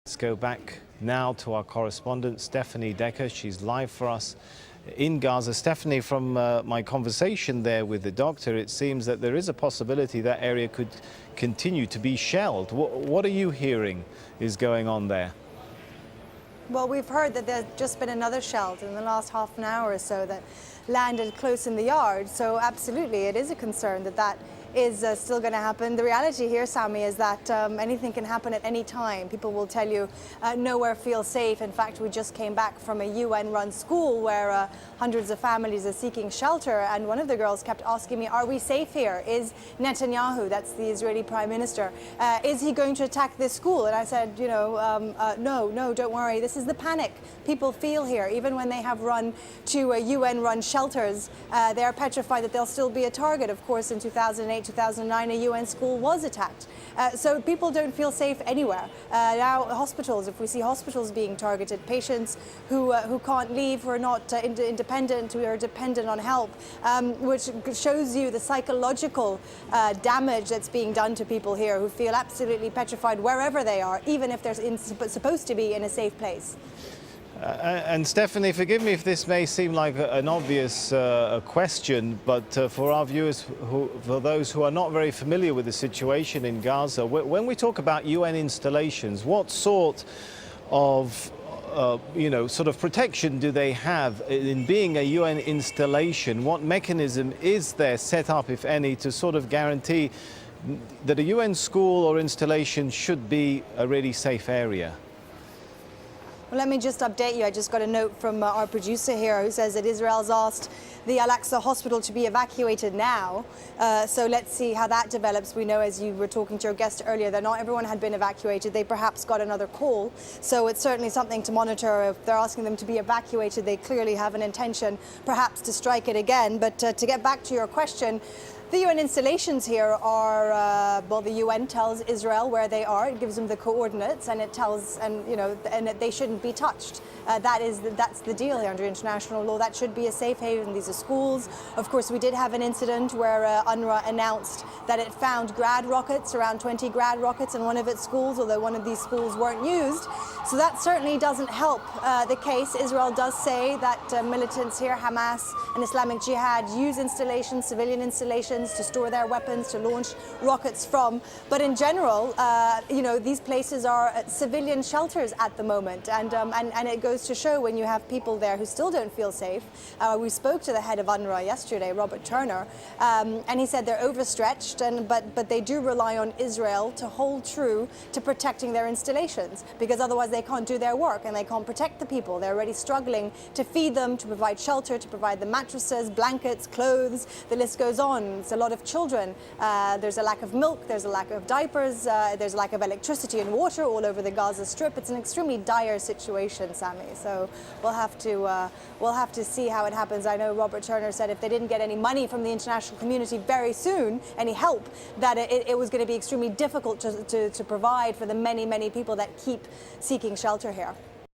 Let's go back now to our correspondent, Stephanie Decker. She's live for us in Gaza. Stephanie, from my conversation there with the doctor, it seems that there is a possibility that area could continue to be shelled. What are you hearing is going on there? Well, we've heard that there's just been another shell in the last half an hour or so that landed close in the yard. So absolutely, it is a concern that that is still going to happen. The reality here, Sami, is that anything can happen at any time. People will tell you nowhere feels safe. In fact, we just came back from a UN-run school where hundreds of families are seeking shelter. And one of the girls kept asking me, are we safe here? Is Netanyahu, that's the Israeli prime minister, is he going to attack this school? And I said, no, don't worry. This is the panic people feel here. Even when they have run to UN-run shelters, they are petrified that they'll still be a target. Of course, in 2008, 2009, a UN school was attacked. So people don't feel safe anywhere. Now, hospitals, if we see hospitals being targeted, patients who can't leave, who are not independent, who are dependent on help, which shows you the psychological damage that's being done to people here who feel absolutely petrified wherever they are, even if they're supposed to be in a safe place. And Stephanie, forgive me if this may seem like an obvious question, but for our viewers, for those who are not very familiar with the situation in Gaza, when we talk about UN installations, what sort of sort of protection do they have in being a UN installation? What mechanism is there set up, if any, to sort of guarantee that a UN school or installation should be a really safe area? Well, let me just update you. I just got a note from our producer here who says that Israel's asked the Al-Aqsa hospital to be evacuated now. So let's see how that develops. We know, as you were talking to your guest earlier, that not everyone had been evacuated. They perhaps got another call. So it's certainly something to monitor. If they're asking them to be evacuated, they clearly have an intention perhaps to strike it again. But to get back to your question, the UN installations here are, well, the UN tells Israel where they are. It gives them the coordinates, and it tells, and that they shouldn't be touched. That's the deal here under international law. That should be a safe haven. These are schools. Of course, we did have an incident where UNRWA announced that it found Grad rockets, around 20 Grad rockets in one of its schools, although one of these schools weren't used. So that certainly doesn't help the case. Israel does say that militants here, Hamas and Islamic Jihad, use installations, civilian installations, to store their weapons, to launch rockets from. But in general, these places are civilian shelters at the moment. And it goes to show when you have people there who still don't feel safe. We spoke to the head of UNRWA yesterday, Robert Turner, and he said they're overstretched, but they do rely on Israel to hold true to protecting their installations, because otherwise they can't do their work and they can't protect the people. They're already struggling to feed them, to provide shelter, to provide the mattresses, blankets, clothes. The list goes on. It's a lot of children. There's a lack of milk, there's a lack of diapers, there's a lack of electricity and water all over the Gaza Strip. It's an extremely dire situation, Sami. So we'll have to see how it happens. I know Robert Turner said if they didn't get any money from the international community very soon, any help, that it was going to be extremely difficult to provide for the many people that keep seeking shelter here.